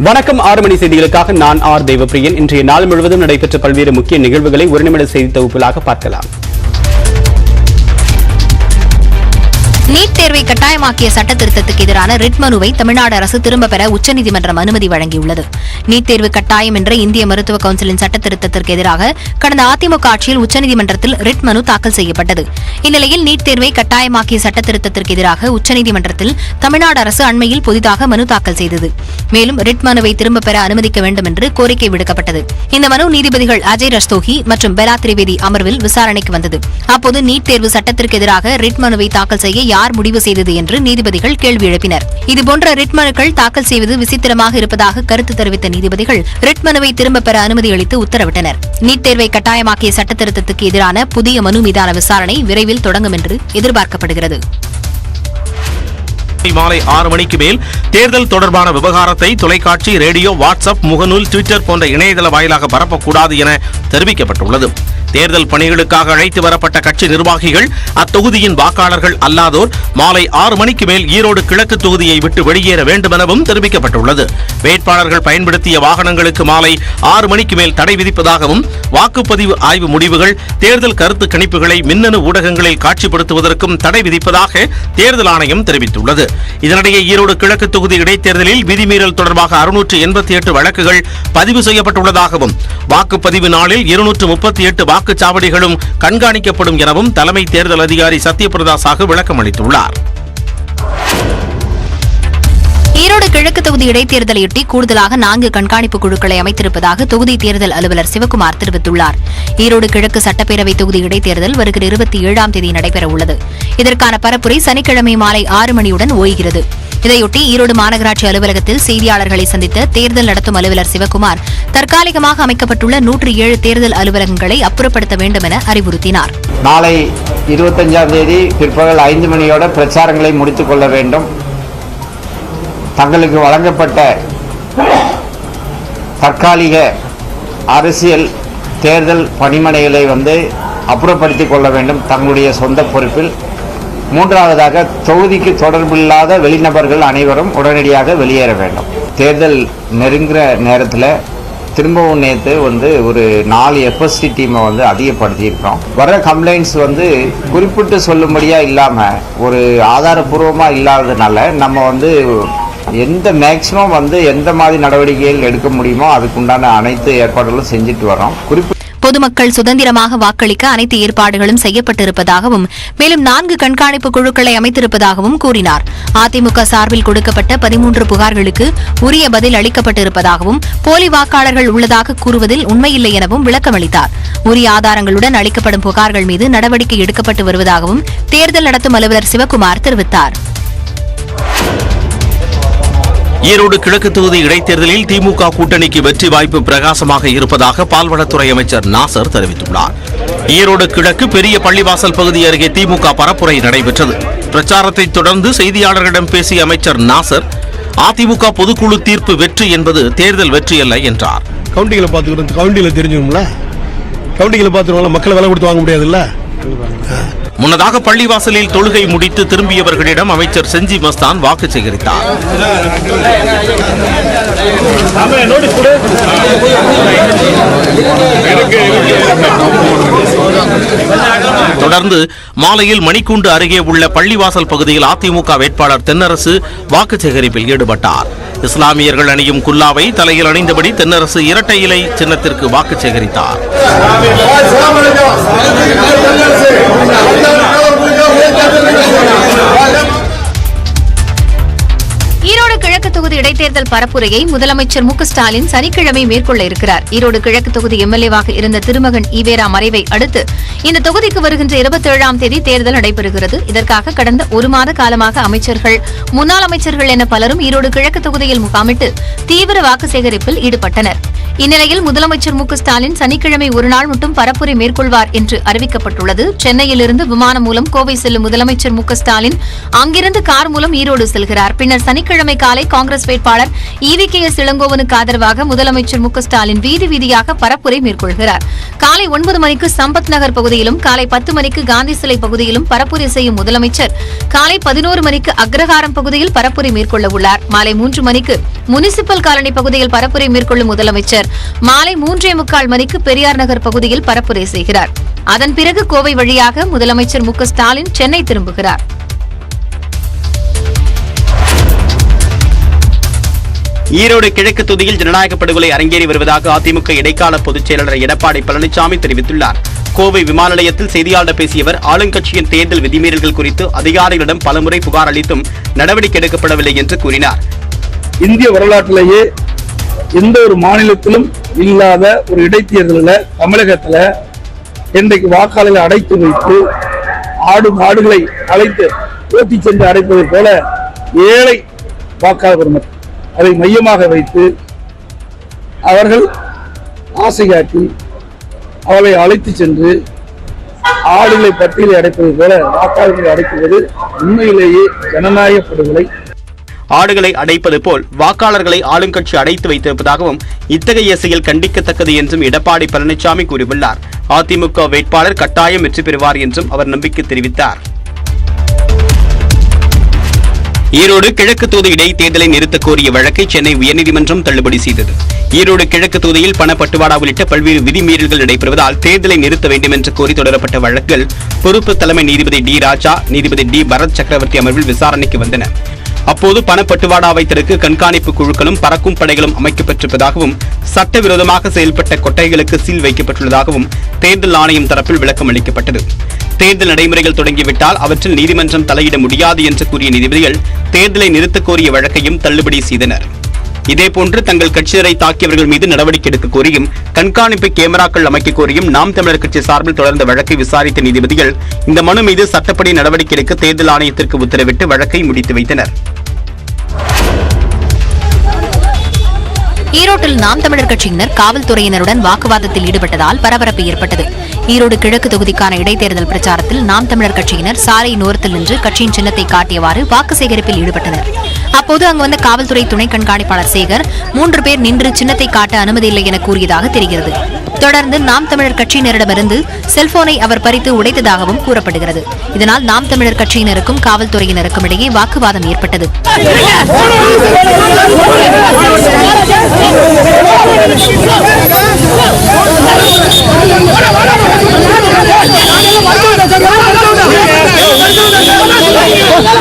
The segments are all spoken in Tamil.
வணக்கம் 6 மணி செய்திகளுக்காக நான் ஆர் தேவப்பிரியன். இன்றைய நாள் முழுவதும் நடைபெற்ற பல்வேறு முக்கிய நிகழ்வுகளை ஒரு நிமிட செய்தி தொகுப்புகளாக பார்க்கலாம். நீட் தேர்வை கட்டாயமாக்கிய சட்ட திருத்தத்துக்கு எதிரான ரிட் மனுவை தமிழ்நாடு அரசு திரும்பப் பெற உச்சநீதிமன்றம் அனுமதி வழங்கியுள்ளது. நீட் தேர்வு கட்டாயம் என்ற இந்திய மருத்துவ கவுன்சிலின் சட்ட திருத்தத்திற்கு எதிராக கடந்த அதிமுக ஆட்சியில் உச்சநீதிமன்றத்தில் ரிட் மனு தாக்கல் செய்யப்பட்டது. இந்நிலையில் நீட் தேர்வை கட்டாயமாக்கிய சட்ட திருத்தத்திற்கு எதிராக உச்சநீதிமன்றத்தில் தமிழ்நாடு அரசு அண்மையில் புதிதாக மனு தாக்கல் செய்தது. மேலும் ரிட் மனுவை திரும்பப் பெற அனுமதிக்க வேண்டும் என்று கோரிக்கை விடுக்கப்பட்டது. இந்த மனு நீதிபதிகள் அஜய் ரஸ்தோகி மற்றும் பெலா திரிவேதி அமர்வில் விசாரணைக்கு வந்தது. அப்போது நீட் தேர்வு சட்டத்திற்கு எதிராக ரிட் மனுவை தாக்கல் செய்ய யார் முடிவு செய்தது என்று நீதிபதிகள் கேள்வி எழுப்பினர். இதுபோன்ற ரிட் மனுக்கள் தாக்கல் செய்வது விசித்திரமாக இருப்பதாக கருத்து தெரிவித்த நீதிபதிகள் ரிட் மனுவை திரும்பப் பெற அனுமதி அளித்து உத்தரவிட்டனர். நீட் தேர்வை கட்டாயமாக்கிய சட்ட திருத்தத்துக்கு எதிரான புதிய மனு மீதான விசாரணை விரைவில் தொடங்கும் என்று எதிர்பார்க்கப்படுகிறது. மாலை 6 மணிக்கு மேல் தேர்தல் தொடர்பான விவகாரத்தை தொலைக்காட்சி, ரேடியோ, வாட்ஸ்அப், முகநூல், ட்விட்டர் போன்ற இணையதள வாயிலாக பரப்பக்கூடாது என தெரிவிக்கப்பட்டுள்ளது. தேர்தல் பணிகளுக்காக அழைத்து வரப்பட்ட கட்சி நிர்வாகிகள், அத்தொகுதியின் வாக்காளர்கள் அல்லாதோர் மாலை 6 மணிக்கு மேல் ஈரோடு கிழக்கு தொகுதியை விட்டு வெளியேற வேண்டும் எனவும் தெரிவிக்கப்பட்டுள்ளது. வேட்பாளர்கள் பயன்படுத்திய வாகனங்களுக்கு மாலை 6 மணிக்கு மேல் தடை விதிப்பதாகவும், வாக்குப்பதிவு ஆய்வு முடிவுகள், தேர்தல் கருத்து கணிப்புகளை மின்னணு ஊடகங்களில் காட்சிப்படுத்துவதற்கும் தடை விதிப்பதாக தேர்தல் ஆணையம் தெரிவித்துள்ளது. இதனிடையே ஈரோடு கிழக்கு தொகுதி இடைத்தேர்தலில் விதிமீறல் தொடர்பாக 688 வழக்குகள் பதிவு செய்யப்பட்டுள்ளதாகவும், வாக்குப்பதிவு நாளில் 238 வாக்குச்சாவடிகளும் கண்காணிக்கப்படும் எனவும் தலைமை தேர்தல் அதிகாரி சத்யபிரதா சாஹூ விளக்கம் அளித்துள்ளார். ஈரோடு கிழக்கு தொகுதி இடைத்தேர்தலையொட்டி கூடுதலாக 4 கண்காணிப்பு குழுக்களை அமைத்திருப்பதாக தொகுதி தேர்தல் அலுவலர் சிவக்குமார் தெரிவித்துள்ளார். ஈரோடு கிழக்கு சட்டப்பேரவை தொகுதி இடைத்தேர்தல் வருகிற 27ஆம் தேதி நடைபெறவுள்ளது. இதற்கான பரப்புரை சனிக்கிழமை மாலை 6 மணியுடன் ஓய்கிறது. இதையொட்டி ஈரோடு மாநகராட்சி அலுவலகத்தில் செய்தியாளர்களை சந்தித்த தேர்தல் நடத்தும் அலுவலர் சிவக்குமார் தற்காலிகமாக அமைக்கப்பட்டுள்ள 107 தேர்தல் அலுவலகங்களை அப்புறப்படுத்த வேண்டும் என அறிவுறுத்தினார். நாளை 25ஆம் தேதி பிற்பகல் 5 மணியோட பிரச்சாரங்களை முடித்துக் கொள்ள வேண்டும். தங்களுக்கு வழங்கப்பட்ட தற்காலிக அரசியல் தேர்தல் பணிமனைகளை அப்புறப்படுத்திக் கொள்ள வேண்டும் தங்களுடைய சொந்த பொறுப்பில். 3வதாக தொகுதிக்கு தொடர்பில்லாத வெளிநபர்கள் அனைவரும் உடனடியாக வெளியேற வேண்டும். தேர்தல் நெருங்குற நேரத்தில் திரும்பவும் நேற்று ஒரு 4 FST டீமை அதிகப்படுத்தியிருக்கிறோம். வர கம்ப்ளைண்ட்ஸ் குறிப்பிட்டு சொல்லும்படியாக இல்லாமல் ஒரு ஆதாரபூர்வமாக இல்லாததுனால நம்ம எந்த மேக்சிமம் எந்த மாதிரி நடவடிக்கைகள் எடுக்க முடியுமோ அதுக்குண்டான அனைத்து ஏற்பாடுகளும் செஞ்சுட்டு வரோம். பொதுமக்கள் சுதந்திரமாக வாக்களிக்க அனைத்து ஏற்பாடுகளும் செய்யப்பட்டிருப்பதாகவும், மேலும் 4 கண்காணிப்பு குழுக்களை அமைத்திருப்பதாகவும் கூறினார். அதிமுக சார்பில் கொடுக்கப்பட்ட 13 புகார்களுக்கு உரிய பதில் அளிக்கப்பட்டிருப்பதாகவும், போலி வாக்காளர்கள் உள்ளதாக கூறுவதில் உண்மையில்லை எனவும் விளக்கமளித்தார். உரிய ஆதாரங்களுடன் அளிக்கப்படும் புகார்கள் மீது நடவடிக்கை எடுக்கப்பட்டு வருவதாகவும் தேர்தல் நடத்தும் அலுவலர் சிவக்குமார் தெரிவித்தார். ஈரோடு கிழக்கு தொகுதி இடைத்தேர்தலில் திமுக கூட்டணிக்கு வெற்றி வாய்ப்பு பிரகாசமாக இருப்பதாக பால்வளத்துறை அமைச்சர் நாசர் தெரிவித்துள்ளார். ஈரோடு கிழக்கு பெரிய பள்ளிவாசல் பகுதி அருகே திமுக பரப்புரை நடைபெற்றது. பிரச்சாரத்தை தொடர்ந்து செய்தியாளர்களிடம் பேசிய அமைச்சர் நாசர், அதிமுக பொதுக்குழு தீர்ப்பு வெற்றி என்பது தேர்தல் வெற்றி அல்ல என்றார். கவுண்டிகளை தெரிஞ்சுக்கணும்ல, கவுண்டிகளை பார்த்துருவாங்க, மக்களை விலை கொடுத்து வாங்க முடியாதுல்ல. முன்னதாக பள்ளிவாசலில் தொழுகை முடித்து திரும்பியவர்களிடம் அமைச்சர் செஞ்சி மஸ்தான் வாக்கு சேகரித்தார். தொடர்ந்து மாலையில் மணிக்கூண்டு அருகே உள்ள பள்ளிவாசல் பகுதியில் அதிமுக வேட்பாளர் தென்னரசு வாக்கு சேகரிப்பில் ஈடுபட்டார். இஸ்லாமியர்கள் அணியும் குல்லாவை தலையில் அணிந்தபடி தென்னரசு இரட்டை இலை சின்னத்திற்கு வாக்கு சேகரித்தார். ஈரோடு கிழக்கு தொகுதி இடைத்தேர்தல் பரப்புரையை முதலமைச்சர் மு க ஸ்டாலின் சனிக்கிழமை மேற்கொள்ள இருக்கிறார். ஈரோடு கிழக்கு தொகுதி எம்எல்ஏவாக இருந்த திருமகன் ஈவேரா மறைவை அடுத்து இந்த தொகுதிக்கு வருகின்ற 27ஆம் தேதி தேர்தல் நடைபெறுகிறது. இதற்காக கடந்த 1 மாத காலமாக அமைச்சர்கள், முன்னாள் அமைச்சர்கள் என பலரும் ஈரோடு கிழக்கு தொகுதியில் முகாமிட்டு தீவிர வாக்கு சேகரிப்பில் ஈடுபட்டனர். இந்நிலையில் முதலமைச்சர் மு க ஸ்டாலின் சனிக்கிழமை ஒருநாள் மட்டும் பரப்புரை மேற்கொள்வார் என்று அறிவிக்கப்பட்டுள்ளது. சென்னையிலிருந்து விமானம் மூலம் கோவை செல்லும் முதலமைச்சர் மு க ஸ்டாலின் அங்கிருந்து கார் மூலம் ஈரோடு செல்கிறார். பின்னர் சனிக்கிழமை காலை காங்கிரஸ் வேட்பாளர் EVKS இளங்கோவனுக்கு ஆதரவாக முதலமைச்சர் மு க ஸ்டாலின் வீதி வீதியாக பரப்புரை மேற்கொள்கிறார். காலை 9 மணிக்கு சம்பத் நகர் பகுதியிலும், காலை 10 மணிக்கு காந்தி சிலை பகுதியிலும் பரப்புரை செய்யும் முதலமைச்சர் காலை 11 மணிக்கு அக்ரஹாரம் பகுதியில் பரப்புரை மேற்கொள்ள உள்ளார். மாலை 3 மணிக்கு முனிசிபல் காலனி பகுதியில் பரப்புரை மேற்கொள்ளும் முதலமைச்சர் மாலை 3:45 மணிக்கு பெரியார் நகர் பகுதியில் பரப்புரை செய்கிறார். அதன் பிறகு கோவை வழியாக முதலமைச்சர் மு க ஸ்டாலின் சென்னை திரும்புகிறார். ஈரோடு கிழக்கு தொகுதியில் ஜனநாயக படுகொலை அரங்கேறி வருவதாக அதிமுக இடைக்கால பொதுச் செயலாளர் எடப்பாடி பழனிசாமி தெரிவித்துள்ளார். கோவை விமான நிலையத்தில் செய்தியாளர் பேசிய அவர் ஆளுங்கட்சியின் தேர்தல் விதிமீறல்கள் குறித்து அதிகாரிகளிடம் பலமுறை புகார் அளித்தும் நடவடிக்கை எடுக்கப்படவில்லை என்று கூறினார். இந்திய வரலாற்றிலேயே எந்த ஒரு மாநிலத்திலும் இல்லாத ஒரு இடைத்தேர்தலில் தமிழகத்தில் இன்றைக்கு வாக்காளர்களை அடைத்து வைத்து ஆடுகளை அழைத்து ஓட்டி சென்று அடைப்பதை போல ஏழை வாக்காளர் பெருமக்கள் அதை மையமாக வைத்து அவர்கள் ஆசை காட்டி அவளை அழைத்து சென்று ஆடுகளை பட்டியலை அடைப்பது போல வாக்காளர்களை அடைப்பது உண்மையிலேயே ஜனநாயக படுகொலை. ஆடுகளை அடைப்பது போல் வாக்காளர்களை ஆளுங்கட்சி அடைத்து வைத்திருப்பதாகவும் இத்தகைய செயல் கண்டிக்கத்தக்கது என்றும் எடப்பாடி பழனிசாமி கூறியுள்ளார். அதிமுக வேட்பாளர் கட்டாயம் வெற்றி பெறுவார் என்றும் அவர் நம்பிக்கை தெரிவித்தார். ஈரோடு கிழக்கு தொகுதி இடைத்தேர்தலை நிறுத்தக் கோரிய வழக்கை சென்னை உயர்நீதிமன்றம் தள்ளுபடி செய்தது. ஈரோடு கிழக்கு தொகுதியில் பணப்பட்டுவாடா உள்ளிட்ட பல்வேறு விதிமீறல்கள் நடைபெறுவதால் தேர்தலை நிறுத்த வேண்டும் என்று கோரி தொடரப்பட்ட வழக்குகள் பொறுப்பு தலைமை நீதிபதி டி ராஜா, நீதிபதி டி பரத் சக்கரவர்த்தி அமர்வில் விசாரணைக்கு வந்தன. அப்போது பணப்பட்டுவாடாவை தடுக்க கண்காணிப்பு குழுக்களும் பறக்கும் படைகளும் அமைக்கப்பட்டிருப்பதாகவும் சட்டவிரோதமாக செயல்பட்ட கொட்டைகளுக்கு சீல் வைக்கப்பட்டுள்ளதாகவும் தேர்தல் ஆணையம் தரப்பில் விளக்கம் அளிக்கப்பட்டது. தேர்தல் நடைமுறைகள் தொடங்கிவிட்டால் அவற்றில் நீதிமன்றம் தலையிட முடியாது என்று கூறிய நீதிபதிகள் தேர்தலை நிறுத்தக் கோரிய வழக்கையும் தள்ளுபடி செய்தனர். இதேபோன்று தங்கள் கட்சியரை தாக்கியவர்கள் மீது நடவடிக்கை எடுக்க கோரியும் கண்காணிப்பு கேமராக்கள் அமைக்க கோரியும் நாம் தமிழர் கட்சி சார்பில் தொடர்ந்த வழக்கை விசாரித்த நீதிபதிகள் இந்த மனு மீது சட்டப்படி நடவடிக்கை எடுக்க தேர்தல் ஆணையத்திற்கு உத்தரவிட்டு வழக்கை முடித்து வைத்தனர். ஈரோட்டில் நாம் தமிழர் கட்சியினர் காவல்துறையினருடன் வாக்குவாதத்தில் ஈடுபட்டதால் பரபரப்பு ஏற்பட்டது. ஈரோடு கிழக்கு தொகுதிக்கான இடைத்தேர்தல் பிரச்சாரத்தில் நாம் தமிழர் கட்சியினர் சாலை நோரத்தில் நின்று கட்சியின் சின்னத்தை காட்டியவாறு வாக்கு சேகரிப்பில் ஈடுபட்டனர். அப்போது அங்கு வந்த காவல்துறை துணை கண்காணிப்பாளர் சேகர் 3 பேர் நின்று சின்னத்தை காட்ட அனுமதி இல்லை என கூறியதாக தெரிகிறது. தொடர்ந்து நாம் தமிழர் கட்சியினரிடமிருந்து செல்போனை அவர் பறித்து உடைத்ததாகவும் கூறப்படுகிறது. இதனால் நாம் தமிழர் கட்சியினருக்கும் காவல்துறையினருக்கும் இடையே வாக்குவாதம் ஏற்பட்டது.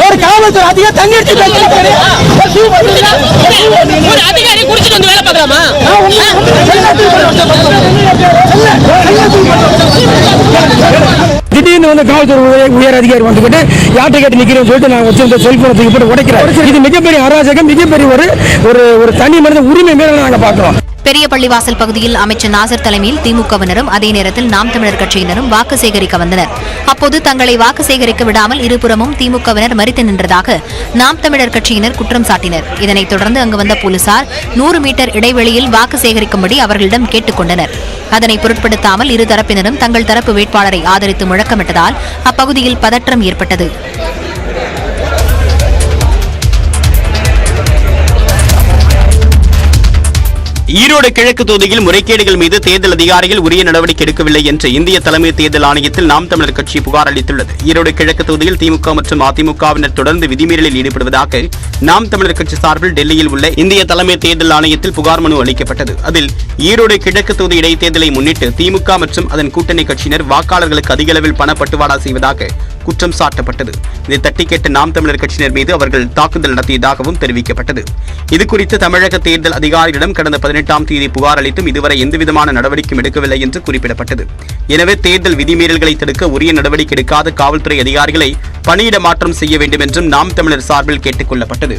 ஒரு காவல்துறை அதிகாரி தண்ணி ஒரு அதிகாரி குடிச்சிட்டு வந்து வேலை பார்க்கலாமா? திடீர்னு வந்து காவல்துறை உயர் அதிகாரி வந்துகிட்டு யார்கிட்ட கேட்டு நிக்கிறேன்னு சொல்லிட்டு நான் வச்சு செல்போனை தூக்கி போட்டு உடைக்கிறேன். இது மிகப்பெரிய அராஜகம், மிகப்பெரிய ஒரு தனி மனித உரிமை மேல நாங்க பாக்குறோம். பெரிய பள்ளிவாசல் பகுதியில் அமைச்சர் நாசர் தலைமையில் திமுகவினரும் அதே நேரத்தில் நாம் தமிழர் கட்சியினரும் வாக்கு சேகரிக்க வந்தனர். அப்போது தங்களை வாக்கு சேகரிக்க விடாமல் இருபுறமும் திமுகவினர் மறித்து நின்றதாக நாம் தமிழர் கட்சியினர் குற்றம் சாட்டினர். இதனைத் தொடர்ந்து அங்கு வந்த போலீசார் 100 மீட்டர் இடைவெளியில் வாக்கு சேகரிக்கும்படி அவர்களிடம் கேட்டுக் கொண்டனர். அதனை பொருட்படுத்தாமல் இருதரப்பினரும் தங்கள் தரப்பு வேட்பாளரை ஆதரித்து முழக்கமிட்டதால் அப்பகுதியில் பதற்றம் ஏற்பட்டது. ஈரோடு கிழக்கு தொகுதியில் முறைகேடுகள் மீது தேர்தல் அதிகாரிகள் உரிய நடவடிக்கை எடுக்கவில்லை என்று இந்திய தலைமை தேர்தல் ஆணையத்தில் நாம் தமிழர் கட்சி புகார் அளித்துள்ளது. ஈரோடு கிழக்கு தொகுதியில் திமுக மற்றும் அதிமுகவினர் தொடர்ந்து விதிமீறலில் ஈடுபடுவதாக நாம் தமிழர் கட்சி சார்பில் டெல்லியில் உள்ள இந்திய தலைமை தேர்தல் ஆணையத்தில் புகார் மனு அளிக்கப்பட்டது. அதில் ஈரோடு கிழக்கு தொகுதி இடைத்தேர்தலை முன்னிட்டு திமுக மற்றும் அதன் கூட்டணி கட்சியினர் வாக்காளர்களுக்கு அதிக அளவில் பணப்பட்டுவாடா செய்வதாக குற்றம் சாட்டப்பட்டது. இதை தட்டி கேட்ட நாம் தமிழர் கட்சியினர் மீது அவர்கள் தாக்குதல் நடத்தியதாகவும் தெரிவிக்கப்பட்டது. இதுகுறித்து தமிழக தேர்தல் அதிகாரிகளிடம் கடந்த 18ஆம் தேதி புகார் அளித்தும் இதுவரை எந்தவிதமான நடவடிக்கையும் எடுக்கவில்லை என்று குறிப்பிடப்பட்டது. எனவே தேர்தல் விதிமீறல்களை தடுக்க உரிய நடவடிக்கை எடுக்காத காவல்துறை அதிகாரிகளை பணியிட மாற்றம் செய்ய வேண்டும் என்றும் நாம் தமிழர் சார்பில் கேட்டுக் கொள்ளப்பட்டது.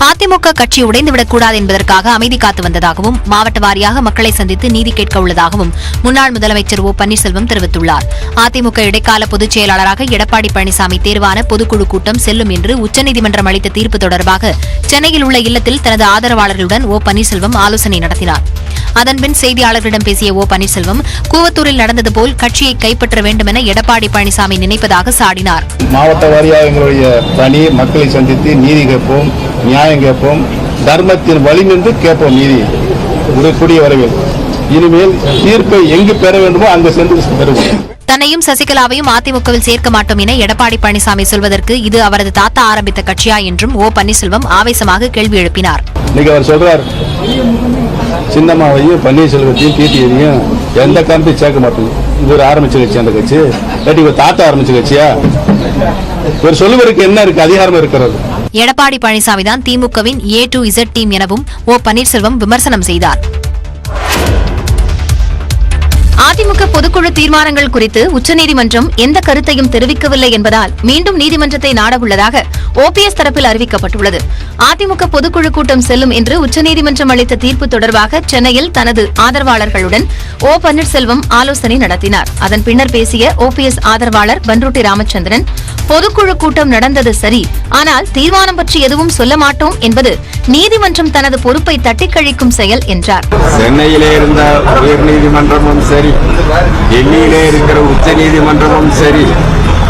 அதிமுக கட்சி உடைந்துவிடக்கூடாது என்பதற்காக அமைதி காத்து வந்ததாகவும் மாவட்ட வாரியாக மக்களை சந்தித்து நீதி கேட்க உள்ளதாகவும் முன்னாள் முதலமைச்சர் ஓ பன்னீர்செல்வம் தெரிவித்துள்ளார். அதிமுக இடைக்கால பொதுச் செயலாளராக எடப்பாடி பழனிசாமி தேர்வான பொதுக்குழு கூட்டம் செல்லும் என்று உச்சநீதிமன்றம் அளித்த தீர்ப்பு தொடர்பாக சென்னையில் உள்ள இல்லத்தில் தனது ஆதரவாளர்களுடன் ஓ பன்னீர்செல்வம் ஆலோசனை நடத்தினார். அதன்பின் செய்தியாளர்களிடம் பேசிய ஓ பன்னீர்செல்வம் கூவத்தூரில் நடந்தது போல் கட்சியை கைப்பற்ற வேண்டும் என எடப்பாடி பழனிசாமி நினைப்பதாக சாடினார். மாவட்ட வாரியாக எங்களுடைய பணி மக்களை சந்தித்து நீதி கேட்போம், நியாயம் கேட்போம், தர்மத்தின் வழி நின்று கேட்போம். நீதி கூடிய வரைவில் இனிமேல் தீர்ப்பை எங்கு பெற வேண்டுமோ அங்கு சென்று பெறுவோம். தன்னையும் சசிகலாவையும் அதிமுகவில் சேர்க்க மாட்டோம் என எடப்பாடி பழனிசாமி சொல்வதற்கு இது அவரது தாத்தா ஆரம்பித்த கட்சியா என்றும் ஓ பன்னீர்செல்வம் ஆவேசமாக கேள்வி எழுப்பினார். இன்னைக்கு அவர் சொல்றார், சின்னம்மாவையும் பன்னீர்செல்வத்தையும் டிடிவியையும் எந்த காரணத்தையும் சேர்க்க மாட்டோம். இவர் ஆரம்பிச்ச கட்சி அந்த கட்சி, இல்லாட்டி இவர் தாத்தா ஆரம்பிச்ச கட்சியா? இவர் சொல்லுவதற்கு என்ன இருக்கு, அதிகாரம் இருக்கிறது. எடப்பாடி பழனிசாமி தான் திமுகவின் A to Z டீம் எனவும் ஓ பன்னீர்செல்வம் விமர்சனம் செய்தார். அதிமுக பொதுக்குழு தீர்மானங்கள் குறித்து உச்சநீதிமன்றம் எந்த கருத்தையும் தெரிவிக்கவில்லை என்பதால் மீண்டும் நீதிமன்றத்தை நாடவுள்ளதாக OPS தரப்பில் அறிவிக்கப்பட்டுள்ளது. அதிமுக பொதுக்குழு கூட்டம் செல்லும் என்று உச்சநீதிமன்றம் அளித்த தீர்ப்பு தொடர்பாக சென்னையில் தனது ஆதரவாளர்களுடன் ஓ பன்னீர்செல்வம் ஆலோசனை நடத்தினார். அதன் பின்னர் பேசிய OPS ஆதரவாளர் பன்ருட்டி ராமச்சந்திரன், பொதுக்குழு கூட்டம் நடந்தது சரி, ஆனால் தீர்மானம் பற்றி எதுவும் சொல்ல மாட்டோம் என்பது நீதிமன்றம் தனது பொறுப்பை தட்டிக்கழிக்கும் செயல் என்றார். சென்னையிலே இருந்த உயர்நீதிமன்றமும் சரி, டெல்லியிலே இருக்கிற உச்ச நீதிமன்றமும் சரி,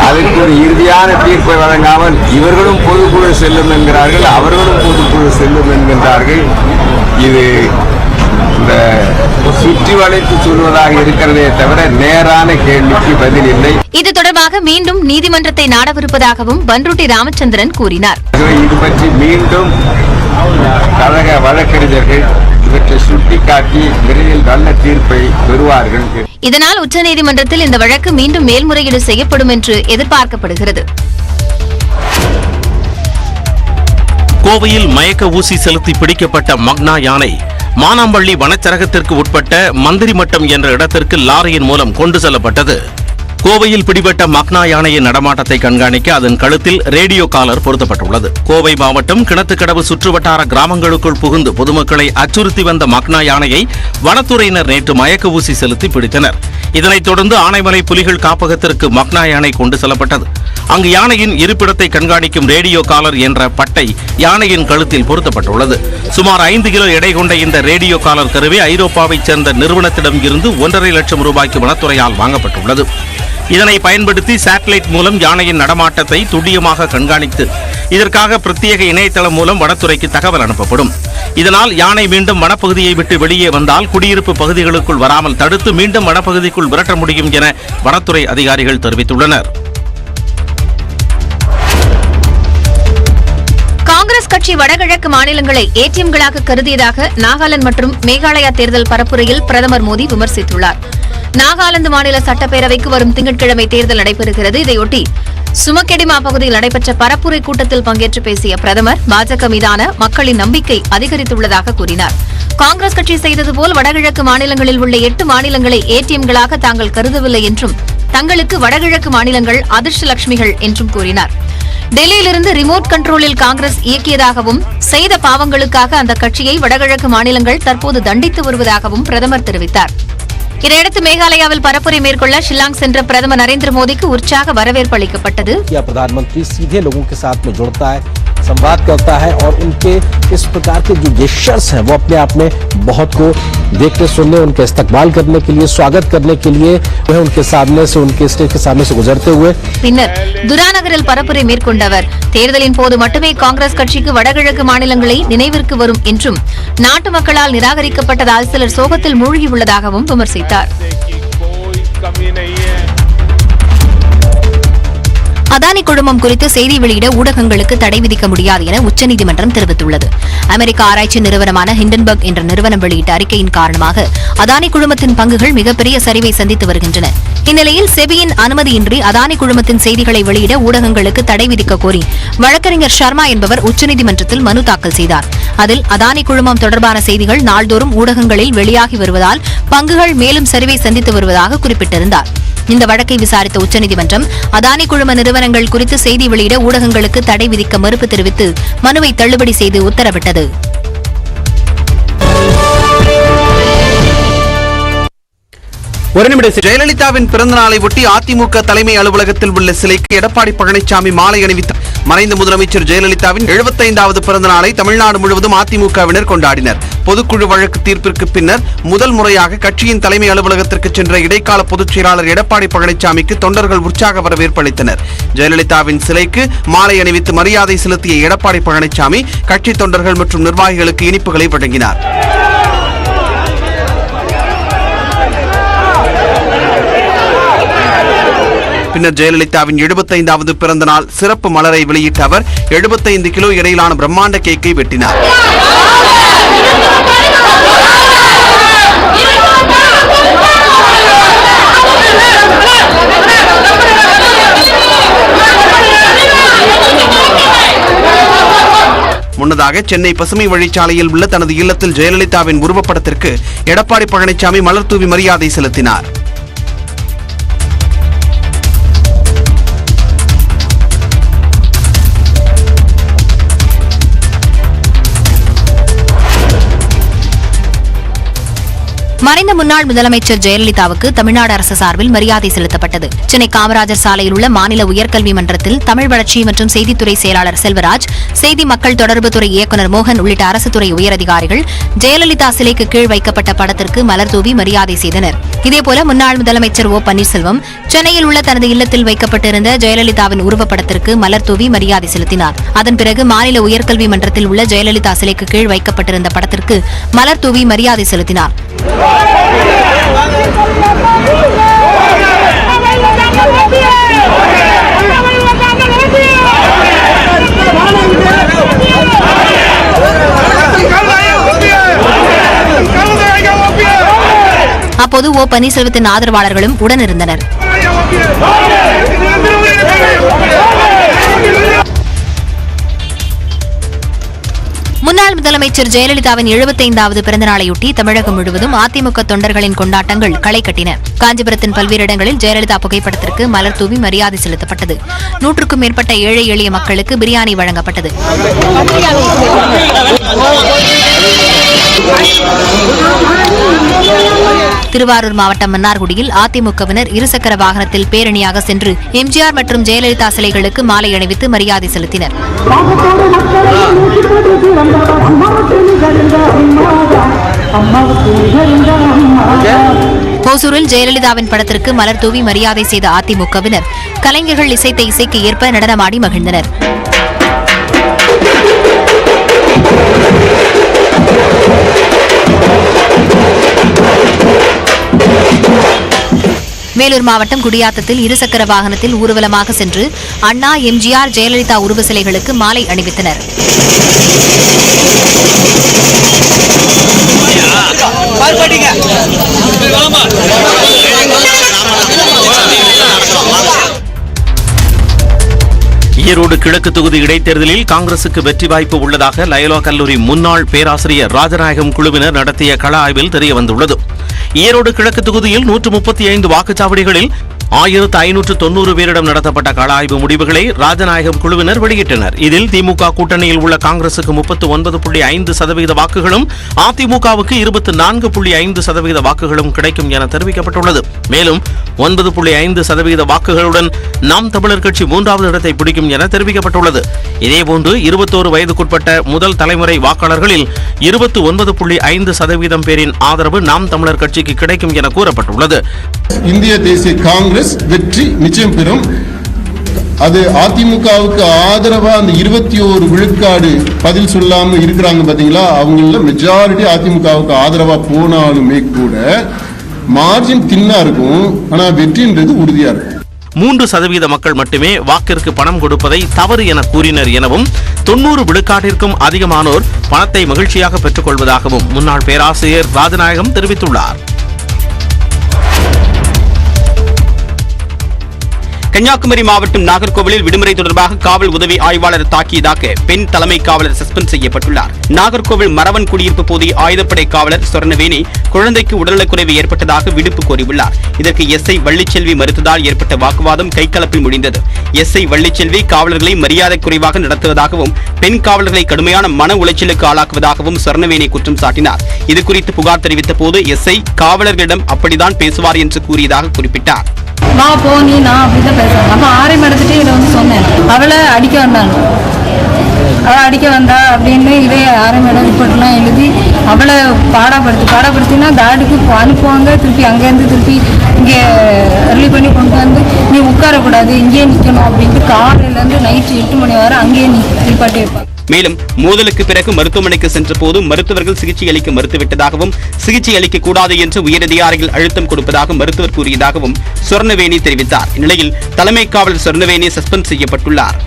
அதற்கு ஒரு இறுதியான தீர்ப்பை வழங்காமல் இவர்களும் பொதுக்குழு செல்லும் என்கிறார்கள், அவர்களும் பொதுக்குழு செல்லும் என்கின்றார்கள். இது இந்த சுற்றி வளைத்து சொல்வதாக இருக்கிறதே தவிர நேரான கேள்விக்கு பதில் இல்லை. இது தொடர்பாக மீண்டும் நீதிமன்றத்தை நாடவிருப்பதாகவும் பன்ருட்டி ராமச்சந்திரன் கூறினார். இது பற்றி மீண்டும் கழக வழக்கறிஞர்கள் இவற்றை சுட்டிக்காட்டி விரைவில் நல்ல தீர்ப்பை பெறுவார்கள். இதனால் உச்சநீதிமன்றத்தில் இந்த வழக்கு மீண்டும் மேல்முறையீடு செய்யப்படும் என்று எதிர்பார்க்கப்படுகிறது. கோவையில் மயக்க ஊசி செலுத்தி பிடிக்கப்பட்ட மக்னா யானை மானாம்பள்ளி வனச்சரகத்திற்கு உட்பட்ட மந்திரிமட்டம் என்ற இடத்திற்கு லாரியின் மூலம் கொண்டு செல்லப்பட்டது. கோவையில் பிடிபட்ட மக்னா யானையின் நடமாட்டத்தை கண்காணிக்க அதன் கழுத்தில் ரேடியோ காலர் பொருத்தப்பட்டுள்ளது. கோவை மாவட்டம் கிணத்துக்கடவு சுற்றுவட்டார கிராமங்களுக்குள் புகுந்து பொதுமக்களை அச்சுறுத்தி வந்த மக்னா யானையை வனத்துறையினர் நேற்று மயக்க ஊசி செலுத்தி பிடித்தனர். இதனைத் தொடர்ந்து ஆனைமலை புலிகள் காப்பகத்திற்கு மக்னா யானை கொண்டு செல்லப்பட்டது. அங்கு யானையின் இருப்பிடத்தை கண்காணிக்கும் ரேடியோ காலர் என்ற பட்டை யானையின் கழுத்தில் பொருத்தப்பட்டுள்ளது. சுமார் 5 கிலோ எடை கொண்ட இந்த ரேடியோ காலர் கருவி ஐரோப்பாவைச் சேர்ந்த நிறுவனத்திடம் இருந்து 1.5 லட்சம் ரூபாய்க்கு வனத்துறையால் வாங்கப்பட்டுள்ளது. இதனை பயன்படுத்தி சேட்டலைட் மூலம் யானையின் நடமாட்டத்தை துல்லியமாக கண்காணித்து இதற்காக பிரத்யேக இணையதளம் மூலம் வனத்துறைக்கு தகவல் அனுப்பப்படும். இதனால் யானை மீண்டும் வனப்பகுதியை விட்டு வெளியே வந்தால் குடியிருப்பு பகுதிகளுக்குள் வராமல் தடுத்து மீண்டும் வனப்பகுதிக்குள் விரட்ட முடியும் என வனத்துறை அதிகாரிகள் தெரிவித்துள்ளனர். காங்கிரஸ் கட்சி வடகிழக்கு மாநிலங்களை ஏடிஎம்களாக கருதியதாக நாகாலாந்து மற்றும் மேகாலயா தேர்தல் பரப்புரையில் பிரதமர் மோடி விமர்சித்துள்ளார். நாகாலாந்து மாநில சட்டப்பேரவைக்கு வரும் திங்கட்கிழமை தேர்தல் நடைபெறுகிறது. இதையொட்டி சுமக்கெடிமா பகுதியில் நடைபெற்ற பரப்புரை கூட்டத்தில் பங்கேற்று பேசிய பிரதமர் பாஜக மீதான மக்களின் நம்பிக்கை அதிகரித்துள்ளதாக கூறினார். காங்கிரஸ் கட்சி செய்தது போல் வடகிழக்கு மாநிலங்களில் உள்ள 8 மாநிலங்களை ஏடிஎம்களாக தாங்கள் கருதவில்லை என்றும் தங்களுக்கு வடகிழக்கு மாநிலங்கள் அதிர்ஷ்டலட்சுமிகள் என்றும் கூறினார். டெல்லியிலிருந்து ரிமோட் கண்ட்ரோலில் காங்கிரஸ் இயக்கியதாகவும் செய்த பாவங்களுக்காக அந்த கட்சியை வடகிழக்கு மாநிலங்கள் தற்போது தண்டித்து வருவதாகவும் பிரதமர் தெரிவித்தார். இதையடுத்து மேகாலயாவில் பரப்புரை மேற்கொள்ள ஷில்லாங் சென்ற பிரதமர் நரேந்திர மோடிக்கு உற்சாக வரவேற்பு அளிக்கப்பட்டது. प्रधानमंत्री सीधे लोगों के साथ में जुड़ता है, संवाद करता है और उनके इस प्रकार के जो जेस्चर्स हैं वो अपने आप में बहुत को देखने सुनने, उनके इस्तकबाल करने के लिए, स्वागत करने के लिए वह उनके सामने से, उनके स्टेज के सामने से गुजरते हुए பின்னர் துராநகரில் பரப்புரை மேற்கொண்டவர் தேர்தலின் போது மட்டுமே காங்கிரஸ் கட்சிக்கு வடகிழக்கு மாநிலங்களை நினைவிற்கு வரும் என்றும் நாட்டு மக்களால் நிராகரிக்கப்பட்டதால் சிலர் சோகத்தில் மூழ்கியுள்ளதாகவும் விமர்சித்தார். அதானி குழுமம் குறித்து செய்தி வெளியிட ஊடகங்களுக்கு தடை விதிக்க முடியாது என உச்சநீதிமன்றம் தெரிவித்துள்ளது. அமெரிக்க ஆராய்ச்சி நிறுவனமான ஹிண்டன்பர்க் என்ற நிறுவனம் வெளியிட்ட அறிக்கையின் காரணமாக அதானி குழுமத்தின் பங்குகள் மிகப்பெரிய சரிவை சந்தித்து வருகின்றன. இந்நிலையில் செபியின் அனுமதியின்றி அதானி குழுமத்தின் செய்திகளை வெளியிட ஊடகங்களுக்கு தடை விதிக்க கோரி வழக்கறிஞர் சர்மா என்பவர் உச்சநீதிமன்றத்தில் மனு தாக்கல் செய்தார். அதில் அதானி குழுமம் தொடர்பான செய்திகள் நாள்தோறும் ஊடகங்களில் வெளியாகி வருவதால் பங்குகள் மேலும் சரிவை சந்தித்து வருவதாக குறிப்பிட்டிருந்தார். இந்த வழக்கை விசாரித்த உச்சநீதிமன்றம் அதானி குழும நிறுவனங்கள் குறித்து செய்தி வெளியிட ஊடகங்களுக்கு தடை விதிக்க மறுப்பு தெரிவித்து மனுவை தள்ளுபடி செய்து உத்தரவிட்டது. ஒரு நிமிடம். ஜெயலலிதாவின் பிறந்த நாளை ஒட்டி அதிமுக தலைமை அலுவலகத்தில் உள்ள சிலைக்கு எடப்பாடி பழனிசாமி மாலை அணிவித்தார். மறைந்த முதலமைச்சர் ஜெயலலிதாவின் 75வது பிறந்த நாளை தமிழ்நாடு முழுவதும் அதிமுகவினர் கொண்டாடினர். பொதுக்குழு வழக்கு தீர்ப்பிற்கு பின்னர் முதல் முறையாக கட்சியின் தலைமை அலுவலகத்திற்கு சென்ற இடைக்கால பொதுச் செயலாளர் எடப்பாடி பழனிசாமிக்கு தொண்டர்கள் உற்சாக வரவேற்பு அளித்தனர். ஜெயலலிதாவின் சிலைக்கு மாலை அணிவித்து மரியாதை செலுத்திய எடப்பாடி பழனிசாமி கட்சி தொண்டர்கள் மற்றும் நிர்வாகிகளுக்கு இனிப்புகளை வழங்கினார். பின்னர் ஜெயலலிதாவின் 75வது பிறந்த நாள் சிறப்பு மலரை வெளியிட்ட அவர் 75 கிலோ எடையிலான பிரம்மாண்ட கேக்கை வெட்டினார். முன்னதாக சென்னை பசுமை வழிச்சாலையில் உள்ள தனது இல்லத்தில் ஜெயலலிதாவின் உருவப்படத்திற்கு எடப்பாடி பழனிசாமி மலர் தூவி மரியாதை செலுத்தினார். மறைந்த முன்னாள் முதலமைச்சர் ஜெயலலிதாவுக்கு தமிழ்நாடு அரசு சார்பில் மரியாதை செலுத்தப்பட்டது. சென்னை காமராஜர் சாலையில் உள்ள மாநில உயர்கல்வி மன்றத்தில் தமிழ் வளர்ச்சி மற்றும் செய்தித்துறை செயலாளர் செல்வராஜ், செய்தி மக்கள் தொடர்புத்துறை இயக்குநர் மோகன் உள்ளிட்ட அரசு துறை உயரதிகாரிகள் ஜெயலலிதா சிலைக்கு கீழ் வைக்கப்பட்ட படத்திற்கு மலர் தூவி மரியாதை செய்தனர். இதேபோல முன்னாள் முதலமைச்சர் ஓ பன்னீர்செல்வம் சென்னையில் உள்ள தனது இல்லத்தில் வைக்கப்பட்டிருந்த ஜெயலலிதாவின் உருவப்படத்திற்கு மலர் தூவி மரியாதை செலுத்தினார். அதன் பிறகு மாநில உயர்கல்வி மன்றத்தில் உள்ள ஜெயலலிதா சிலைக்கு கீழ் வைக்கப்பட்டிருந்த படத்திற்கு மலர் தூவி மரியாதை செலுத்தினார். அப்போது ஓ பன்னீர்செல்வத்தின் ஆதரவாளர்களும் உடனிருந்தனர். முன்னாள் முதலமைச்சர் ஜெயலலிதாவின் 75வது பிறந்தநாளையொட்டி தமிழகம் முழுவதும் அதிமுக தொண்டர்களின் கொண்டாட்டங்கள் களை கட்டின. காஞ்சிபுரத்தின் பல்வேறு இடங்களில் ஜெயலலிதா புகைப்படத்திற்கு மலர் தூவி மரியாதை செலுத்தப்பட்டது. 100க்கும் மேற்பட்ட ஏழை எளிய மக்களுக்கு பிரியாணி வழங்கப்பட்டது. திருவாரூர் மாவட்டம் மன்னார்குடியில் அதிமுகவினர் இருசக்கர வாகனத்தில் பேரணியாக சென்று எம்ஜிஆர் மற்றும் ஜெயலலிதா சிலைகளுக்கு மாலை அணிவித்து மரியாதை செலுத்தினர். ஓசூரில் ஜெயலலிதாவின் படத்திற்கு மலர் தூவி மரியாதை செய்த அதிமுகவினர் கலைஞர்கள் இசைத்த இசைக்கு ஏற்ப நடனமாடி மகிழ்ந்தனர். வேலூர் மாவட்டம் குடியாத்தத்தில் இருசக்கர வாகனத்தில் ஊர்வலமாக சென்று அண்ணா, எம்ஜிஆர், ஜெயலலிதா உருவ சிலைகளுக்கு மாலை அணிவித்தனர். ஈரோடு கிழக்கு தொகுதி இடைத்தேர்தலில் காங்கிரசுக்கு வெற்றி வாய்ப்பு உள்ளதாக லயோலா கல்லூரி முன்னாள் பேராசிரியர் ராஜநாயகம் குழுவினர் நடத்திய கள ஆய்வில் தெரியவந்துள்ளது. ஈரோடு கிழக்கு தொகுதியில் 135 வாக்குச்சாவடிகளில் 1590 பேரிடம் நடத்தப்பட்ட கள ஆய்வு முடிவுகளை ராஜநாயகம் குழுவினர் வெளியிட்டனர். இதில் திமுக கூட்டணியில் உள்ள காங்கிரசுக்கு 39.5% வாக்குகளும், அதிமுகவுக்கு 24.5% வாக்குகளும் கிடைக்கும் என தெரிவிக்கப்பட்டுள்ளது. மேலும் 9.5% வாக்குகளுடன் நாம் தமிழர் கட்சி 3வது இடத்தை பிடிக்கும் என தெரிவிக்கப்பட்டுள்ளது. இதேபோன்று 21 வயதுக்குட்பட்ட முதல் தலைமுறை வாக்காளர்களில் 29.5% பேரின் ஆதரவு நாம் தமிழர் கட்சிக்கு கிடைக்கும் என கூறப்பட்டுள்ளது. இந்திய தேசிய காங்கிரஸ் வெற்றி நிச்சயம் பெறும். அது அதிமுகவுக்கு ஆதரவா அந்த 21 விழுக்காடு பதில் சொல்லாம இருக்கிறாங்க பாத்தீங்களா, அவங்கள மெஜாரிட்டி அதிமுகவுக்கு ஆதரவா போனாலுமே கூட மார்ஜின் தின்னா இருக்கும். ஆனா வெற்றின்றது உறுதியா இருக்கும். 3% மக்கள் மட்டுமே வாக்கிற்கு பணம் கொடுப்பதை தவறு என கூறினர் எனவும் 90 விழுக்காட்டிற்கும் அதிகமானோர் பணத்தை மகிழ்ச்சியாக பெற்றுக் கொள்வதாகவும் முன்னாள் பேராசிரியர் ராஜநாயகம் தெரிவித்துள்ளார். கன்னியாகுமரி மாவட்டம் நாகர்கோவிலில் விடுமுறை தொடர்பாக காவல் உதவி ஆய்வாளர் தாக்கியதாக பெண் தலைமை காவலர் சஸ்பெண்ட் செய்யப்பட்டுள்ளார். நாகர்கோவில் மரவன் குடியிருப்பு பகுதி ஆயுதப்படை காவலர் சொர்ணவேணி குழந்தைக்கு உடல்நலக்குறைவு ஏற்பட்டதாக விடுப்பு கோரியுள்ளார். இதற்கு எஸ்ஐ வள்ளிச்செல்வி மறுத்ததால் ஏற்பட்ட வாக்குவாதம் கைகலப்பில் முடிந்தது. எஸ்ஐ வள்ளிச்செல்வி காவலர்களை மரியாதை குறைவாக நடத்துவதாகவும் பெண் காவலர்களை கடுமையான மன உளைச்சலுக்கு ஆளாக்குவதாகவும் சொர்ணவேணி குற்றம் சாட்டினார். இதுகுறித்து புகார் தெரிவித்த போது எஸ்ஐ காவலர்களிடம் அப்படித்தான் பேசுவார் என்று கூறியதாக குறிப்பிட்டார். வா போ நீ நான் அப்படிதான் பேசுறேன். அப்ப ஆரை மடத்துட்டு இதை வந்து சொன்னேன். அவளை அடிக்க வந்தாங்க, அவளை அடிக்க வந்தா அப்படின்னு இதே ஆரை மேடம் ரிப்போர்ட்லாம் எழுதி அவளை பாடப்படுத்தினா கார்டுக்கு அனுப்புவாங்க. திருப்பி அங்கேருந்து திருப்பி இங்கே ரெடி பண்ணி கொண்டு வந்து நீ உட்காரக்கூடாது, இங்கேயே நிற்கணும் அப்படின்ட்டு காலையிலேருந்து நைட்டு 8 மணி வரை அங்கேயே நிப்பாட்டி வைப்பாங்க. மேலும் மோதலுக்கு பிறகு மருத்துவமனைக்கு சென்றபோது மருத்துவர்கள் சிகிச்சை அளிக்க மறுத்துவிட்டதாகவும் சிகிச்சை அளிக்க கூடாது என்று உயரதிகாரிகள் அழுத்தம் கொடுப்பதாக மருத்துவர் கூறியதாகவும் சொர்ணவேணி தெரிவித்தார். இந்நிலையில் தலைமை காவலர் சொர்ணவேணி சஸ்பெண்ட் செய்யப்பட்டுள்ளார்.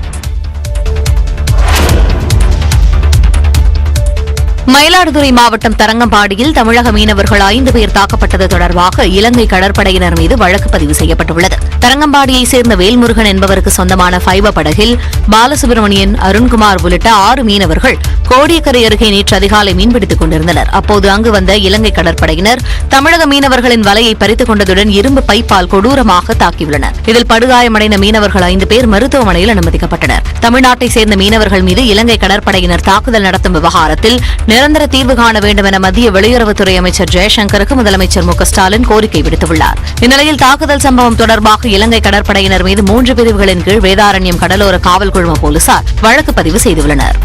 மயிலாடுதுறை மாவட்டம் தரங்கம்பாடியில் தமிழக மீனவர்கள் 5 பேர் தாக்கப்பட்டது தொடர்பாக இலங்கை கடற்படையினர் மீது வழக்கு பதிவு செய்யப்பட்டுள்ளது. தரங்கம்பாடியைச் சேர்ந்த வேல்முருகன் என்பவருக்கு சொந்தமான ஃபைபர் படகில் பாலசுப்ரமணியன், அருண்குமார் உள்ளிட்ட 6 மீனவர்கள் கோடியக்கரை அருகே நேற்று அதிகாலை மீன்பிடித்துக் கொண்டிருந்தனர். அப்போது அங்கு வந்த இலங்கை கடற்படையினர் தமிழக மீனவர்களின் வலையை பறித்துக் கொண்டதுடன் இரும்பு பைப்பால் கொடூரமாக தாக்கியுள்ளனர். இதில் படுகாயமடைந்த மீனவர்கள் 5 பேர் மருத்துவமனையில் அனுமதிக்கப்பட்டனர். தமிழ்நாட்டைச் சேர்ந்த மீனவர்கள் மீது இலங்கை கடற்படையினர் தாக்குதல் நடத்தும் விவகாரத்தில் நிரந்தர தீர்வு காண வேண்டும் என மத்திய வெளியுறவுத்துறை அமைச்சர் ஜெயசங்கருக்கு முதலமைச்சர் மு க ஸ்டாலின் கோரிக்கை விடுத்துள்ளார். இந்நிலையில் தாக்குதல் சம்பவம் தொடர்பாக இலங்கை கடற்படையினர் மீது 3 பிரிவுகளின் கீழ் வேதாரண்யம் கடலோர காவல் குழும போலீசார் வழக்கு பதிவு செய்துள்ளனர்.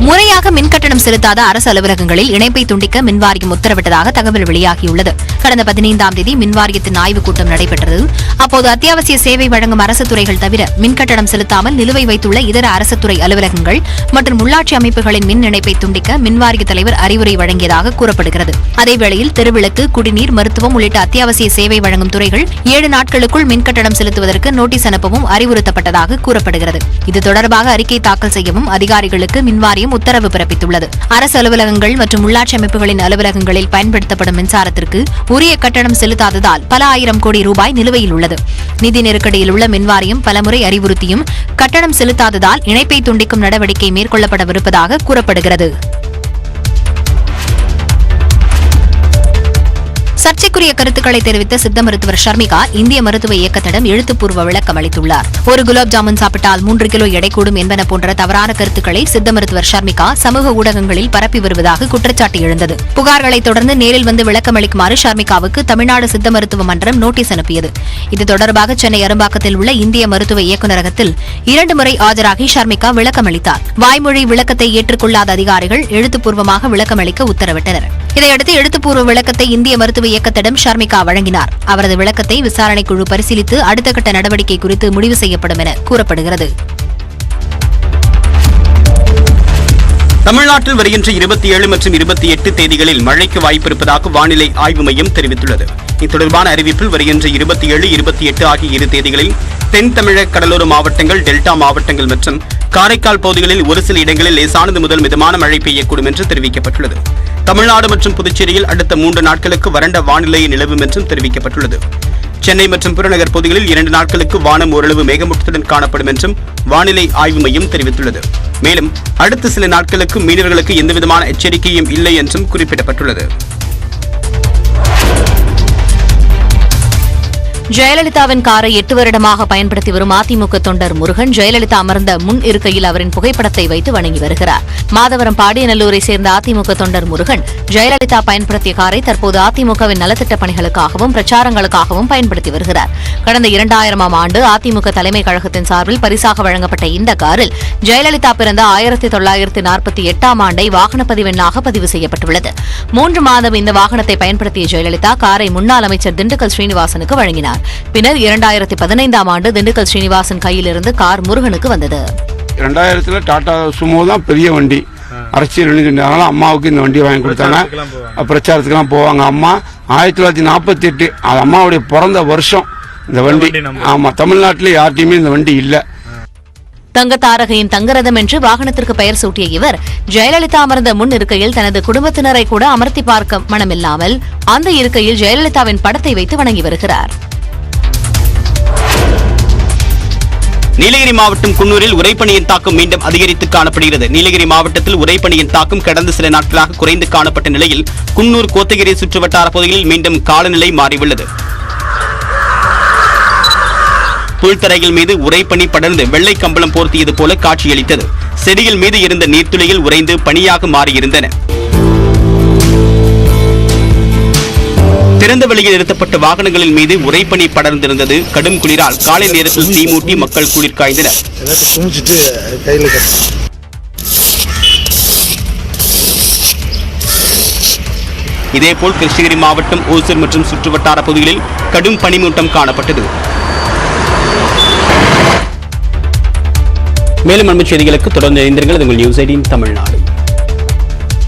முறையாக மின்கட்டணம் செலுத்தாத அரசு அலுவலகங்களில் இணைப்பை துண்டிக்க மின்வாரியம் உத்தரவிட்டதாக தகவல் வெளியாகியுள்ளது. கடந்த 15ஆம் தேதி மின்வாரியத்தின் ஆய்வுக் கூட்டம் நடைபெற்றது. அப்போது அத்தியாவசிய சேவை வழங்கும் அரசு துறைகள் தவிர மின்கட்டணம் செலுத்தாமல் நிலுவை வைத்துள்ள இதர அரசு துறை அலுவலகங்கள் மற்றும் உள்ளாட்சி அமைப்புகளின் மின் இணைப்பை துண்டிக்க மின்வாரிய தலைவர் அறிவுரை வழங்கியதாக கூறப்படுகிறது. அதேவேளையில் தெருவிளக்கு, குடிநீர், மருத்துவம் உள்ளிட்ட அத்தியாவசிய சேவை வழங்கும் துறைகள் 7 நாட்களுக்குள் மின்கட்டணம் செலுத்துவதற்கு நோட்டீஸ் அனுப்பவும் அறிவுறுத்தப்பட்டதாக கூறப்படுகிறது. இது தொடர்பாக அறிக்கை தாக்கல் செய்யவும் அதிகாரிகளுக்கு மின்வாரியம் உத்தரவு பிறப்பித்துள்ளது. அரசு அலுவலகங்கள் மற்றும் உள்ளாட்சி அமைப்புகளின் அலுவலகங்களில் பயன்படுத்தப்படும் மின்சாரத்திற்கு உரிய கட்டணம் செலுத்தாததால் பல ஆயிரம் கோடி ரூபாய் நிலுவையில் உள்ளது. நிதி நெருக்கடியில் உள்ள மின்வாரியம் பலமுறை அறிவுறுத்தியும் கட்டணம் செலுத்தாததால் இணைப்பை துண்டிக்கும் நடவடிக்கை மேற்கொள்ளப்படவிருப்பதாக கூறப்படுகிறது. சர்ச்சைக்குரிய கருத்துக்களை தெரிவித்த சித்த மருத்துவர் ஷர்மிகா இந்திய மருத்துவ இயக்கத்திடம் எழுத்துப்பூர்வ விளக்கம் அளித்துள்ளார். ஒரு குலாப் ஜாமுன் சாப்பிட்டால் 3 கிலோ எடை கூடும் என்பன போன்ற தவறான கருத்துக்களை சித்த மருத்துவர் ஷர்மிகா சமூக ஊடகங்களில் பரப்பி வருவதாக குற்றச்சாட்டு எழுந்தது. புகார்களை தொடர்ந்து நேரில் வந்து விளக்கம் அளிக்குமாறு ஷர்மிகாவுக்கு தமிழ்நாடு சித்த மருத்துவ மன்றம் நோட்டீஸ் அனுப்பியது. இது தொடர்பாக சென்னை அரும்பாக்கத்தில் உள்ள இந்திய மருத்துவ இயக்குநரகத்தில் 2 முறை ஆஜராகி ஷர்மிகா விளக்கம் அளித்தார். வாய்மொழி விளக்கத்தை ஏற்றுக்கொள்ளாத அதிகாரிகள் எழுத்துப்பூர்வமாக விளக்கம் அளிக்க உத்தரவிட்டனர். இதையடுத்து எழுத்துப்பூர்வ விளக்கத்தை இந்திய மருத்துவ இயக்கத்திடம் ஷர்மிகா வழங்கினார். அவரது விளக்கத்தை விசாரணை குழு பரிசீலித்து அடுத்த கட்ட நடவடிக்கை குறித்து முடிவு செய்யப்படும் என கூறப்படுகிறது. தமிழ்நாட்டில் வருகின்ற 27 மற்றும் 28 தேதிகளில் மழைக்கு வாய்ப்பிருப்பதாக வானிலை ஆய்வு மையம் தெரிவித்துள்ளது. இத்தொடர்பான அறிவிப்பில் வருகின்ற 27, 28 ஆகிய 2 தேதிகளில் தென் தமிழக கடலோர மாவட்டங்கள், டெல்டா மாவட்டங்கள் மற்றும் காரைக்கால் பகுதிகளில் ஒரு சில இடங்களில் லேசானது முதல் மிதமான மழை பெய்யக்கூடும் என்று தெரிவிக்கப்பட்டுள்ளது. தமிழ்நாடு மற்றும் புதுச்சேரியில் அடுத்த 3 நாட்களுக்கு வறண்ட வானிலை நிலவும் என்றும் தெரிவிக்கப்பட்டுள்ளது. சென்னை மற்றும் புறநகர் பகுதிகளில் 2 நாட்களுக்கு வானம் ஓரளவு மேகமூட்டத்துடன் காணப்படும் என்றும் வானிலை ஆய்வு மையம் தெரிவித்துள்ளது. மேலும் அடுத்த சில நாட்களுக்கு மீனவர்களுக்கு எந்தவிதமான எச்சரிக்கையும் இல்லை என்றும் குறிப்பிடப்பட்டுள்ளது. ஜெயலலிதாவின் காரை 8 வருடமாக பயன்படுத்தி வரும் அதிமுக தொண்டர் முருகன் ஜெயலலிதா அமர்ந்த முன் இருக்கையில் அவரின் புகைப்படத்தை வைத்து வணங்கி வருகிறார். மாதவரம் பாடியநல்லூரை சேர்ந்த அதிமுக தொண்டர் முருகன் ஜெயலலிதா பயன்படுத்திய காரை தற்போது அதிமுகவின் நலத்திட்ட பணிகளுக்காகவும் பிரச்சாரங்களுக்காகவும் பயன்படுத்தி வருகிறார். கடந்த 2000ஆம் ஆண்டு அதிமுக தலைமை கழகத்தின் சார்பில் பரிசாக வழங்கப்பட்ட இந்த காரில் ஜெயலலிதா பிறந்த 1948ஆம் ஆண்டை வாகனப்பதிவெண்ணாக பதிவு செய்யப்பட்டுள்ளது. 3 மாதம் இந்த வாகனத்தை பயன்படுத்திய ஜெயலலிதா காரை முன்னாள் அமைச்சர் திண்டுக்கல் ஸ்ரீனிவாசனுக்கு வழங்கினார். பின்னர் 2015ஆம் ஆண்டு திண்டுக்கல் ஸ்ரீனிவாசன் கையிலிருந்து கார் முருகனுக்கு வந்தது. 2000 டாடா சுமோ தான் பெரிய வண்டி. அரசியல் அம்மாவுக்கு இந்த வண்டி வாங்கி கொடுத்தாங்க. பிரச்சாரத்துக்கெல்லாம் போவாங்க. அம்மா 1948 அது அம்மாவுடைய பிறந்த வருஷம் இந்த வண்டி. ஆமா, தமிழ்நாட்டில் யார்ட்டையுமே இந்த வண்டி இல்லை. தங்கத்தாரகையின் தங்கரதம் என்று வாகனத்திற்கு பெயர் சூட்டிய இவர் ஜெயலலிதா அமர்ந்த முன் இருக்கையில் தனது குடும்பத்தினரை கூட அமர்த்தி பார்க்க மனமில்லாமல் அந்த இருக்கையில் ஜெயலலிதாவின் படத்தை வைத்து வணங்கி வருகிறார். நீலகிரி மாவட்டம் குன்னூரில் உறைபனியின் தாக்கம் மீண்டும் அதிகரித்து காணப்படுகிறது. நீலகிரி மாவட்டத்தில் உறைபனியின் தாக்கம் கடந்த சில நாட்களாக குறைந்து காணப்பட்ட நிலையில் குன்னூர், கோத்தகிரி சுற்றுவட்டார பகுதிகளில் மீண்டும் காலநிலை மாறியுள்ளது. புல்தரைகள் மீது உறைபனி படர்ந்து வெள்ளை கம்பளம் போர்த்தியது போல காட்சியளித்தது. செடிகள் மீது இருந்த நீர்த்துளிகள் உறைந்து பனியாக மாறியிருந்தன. திறந்த வெளியில் நிறுத்தப்பட்ட வாகனங்களின் மீது உறைபனி படர்ந்திருந்தது. கடும் குளிரால் காலை நேரத்தில் தீமூட்டி மக்கள் குளிர் காய்ந்தனர். இதேபோல் கிருஷ்ணகிரி மாவட்டம் ஓசூர் மற்றும் சுற்றுவட்டார பகுதிகளில் கடும் பனிமூட்டம் காணப்பட்டது. மேலும் அண்மைச் செய்திகளுக்கு தொடர்ந்து இணைந்திருங்கள். உங்கள் நியூஸ் 18 தமிழ்நாடு.